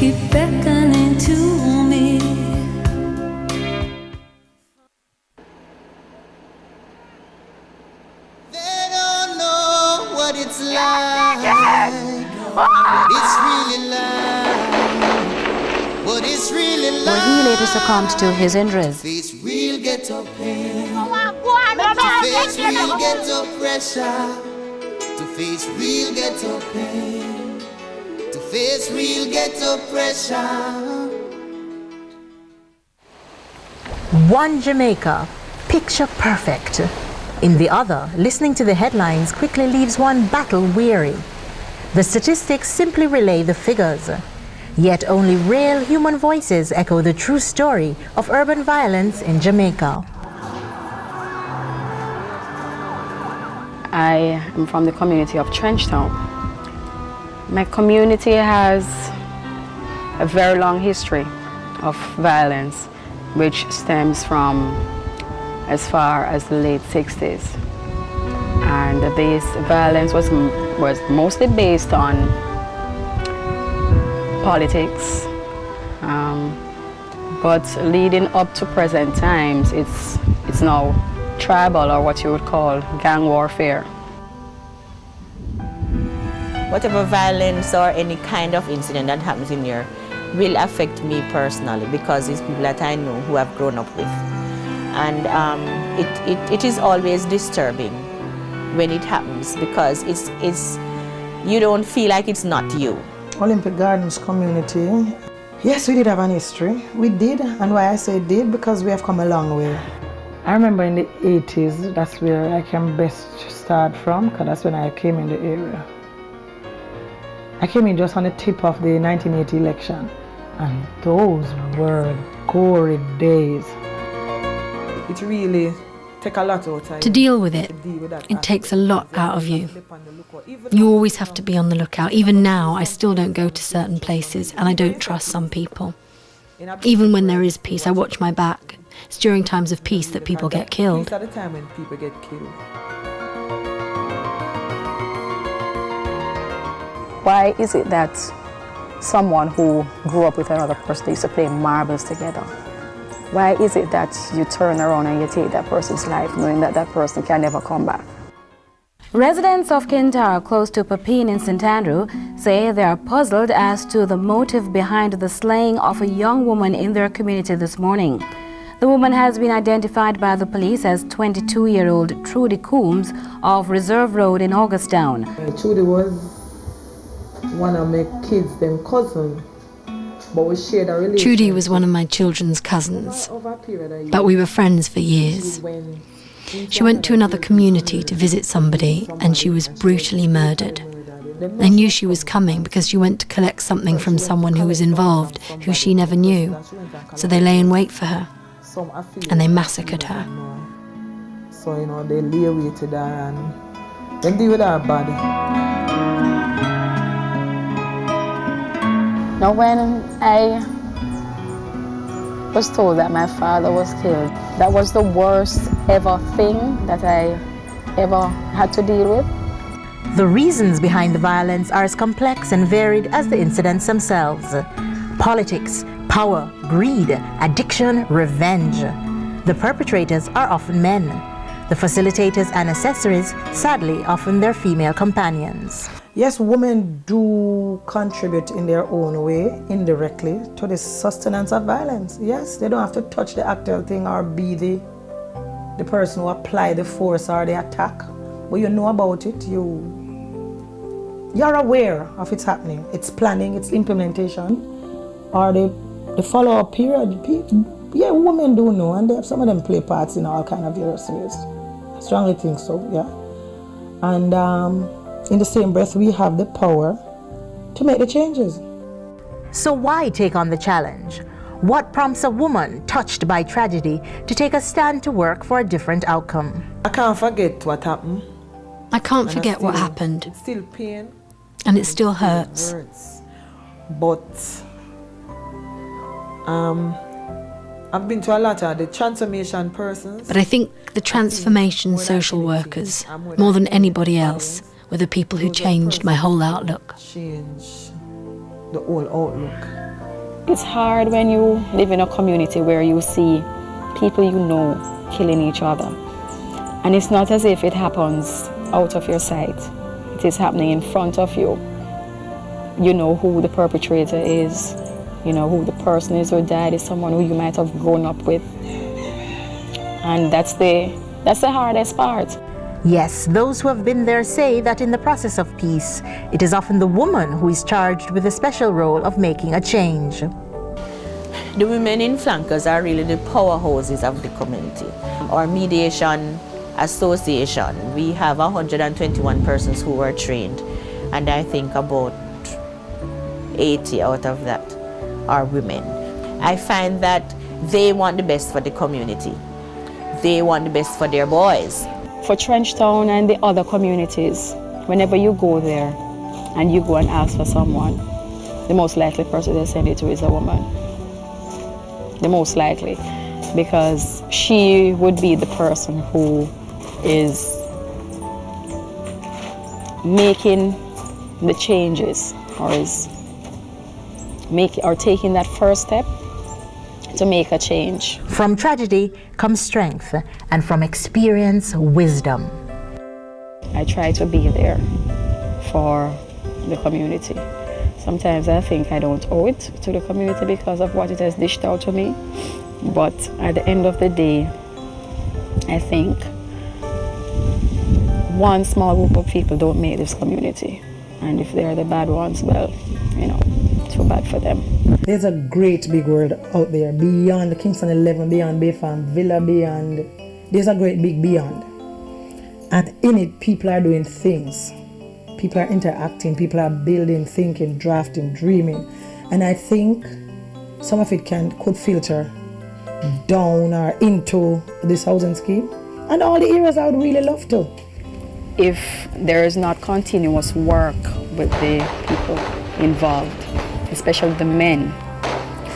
keep beckoning to me. They don't know what it's like. It's really like. What it's really like. Where he later succumbed to his injuries. Face real ghetto pain. To face real ghetto pressure. To face real ghetto pain. To face real ghetto pressure. One Jamaica, picture perfect. In the other, listening to the headlines quickly leaves one battle weary. The statistics simply relay the figures. Yet only real human voices echo the true story of urban violence in Jamaica. I am from the community of Trenchtown. My community has a very long history of violence, which stems from as far as the late 60s. And this violence was mostly based on politics, but leading up to present times, it's now tribal, or what you would call gang warfare. Whatever violence or any kind of incident that happens in here will affect me personally, because it's people that I know who have grown up with. And it is always disturbing when it happens, because it's you don't feel like it's not you. Olympic Gardens community, yes, we did have an history. We did, and why I say did, because we have come a long way. I remember in the 80s, that's where I can best start from, because that's when I came in the area. I came in just on the tip of the 1980 election, and those were gory days. It really takes a lot out of you. To deal with it, it takes a lot out of you. You always have to be on the lookout. Even now, I still don't go to certain places, and I don't trust some people. Even when there is peace, I watch my back. It's during times of peace that people get killed. Peace at the time when people get killed. Why is it that someone who grew up with another person, they used to play marbles together, why is it that you turn around and you take that person's life knowing that that person can never come back? Residents of Kintyre, close to Pepin in St. Andrew, say they are puzzled as to the motive behind the slaying of a young woman in their community this morning. The woman has been identified by the police as 22-year-old Trudy Coombs of Reserve Road in Augustown. Trudy was one of my kids, them cousin, but we shared a relationship. Trudy was one of my children's cousins, but we were friends for years. She went to another community to visit somebody, and she was brutally murdered. They knew she was coming because she went to collect something from someone who was involved, who she never knew. So they lay in wait for her, and they massacred her. So, you know, they lay waited her and they deal with her body. Now, when I was told that my father was killed, that was the worst ever thing that I ever had to deal with. The reasons behind the violence are as complex and varied as the incidents themselves. Politics, power, greed, addiction, revenge. The perpetrators are often men. The facilitators and accessories, sadly, often their female companions. Yes, women do contribute in their own way, indirectly, to the sustenance of violence. Yes, they don't have to touch the actual thing or be the person who apply the force or the attack. But you know about it, you're aware of it's happening. It's planning, it's implementation, or the follow-up period. Yeah, women do know, and some of them play parts in all kind of various ways. I strongly think so, yeah. And in the same breath, we have the power to make the changes. So why take on the challenge? What prompts a woman touched by tragedy to take a stand to work for a different outcome? I can't forget what happened. I can't forget what happened. It's still pain. And it still hurts. But I've been to a lot of the transformation persons. But I think the transformation social workers, more than anybody else, were the people who changed my whole outlook. Change the whole outlook. It's hard when you live in a community where you see people you know killing each other. And it's not as if it happens out of your sight. It is happening in front of you. You know who the perpetrator is. You know who the person is who died is someone who you might have grown up with. And that's the hardest part. Yes, those who have been there say that in the process of peace, it is often the woman who is charged with the special role of making a change. The women in flankers are really the powerhouses of the community. Our mediation association, we have 121 persons who were trained, and I think about 80 out of that are women. I find that they want the best for the community. They want the best for their boys. For Trenchtown and the other communities, whenever you go there and you go and ask for someone, the most likely person they send it to is a woman. The most likely, because she would be the person who is making the changes or is taking that first step to make a change. From tragedy comes strength, and from experience, wisdom. I try to be there for the community. Sometimes I think I don't owe it to the community because of what it has dished out to me. But at the end of the day, I think one small group of people don't make this community. And if they're the bad ones, well, you know, too bad for them. There's a great big world out there beyond Kingston 11, beyond Bayfam Villa, beyond. There's a great big beyond. And in it, people are doing things. People are interacting, people are building, thinking, drafting, dreaming. And I think some of it could filter down or into this housing scheme. And all the areas I would really love to. If there is not continuous work with the people involved, especially the men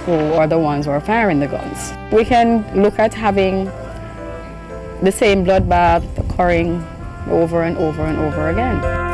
who are the ones who are firing the guns, we can look at having the same bloodbath occurring over and over and over again.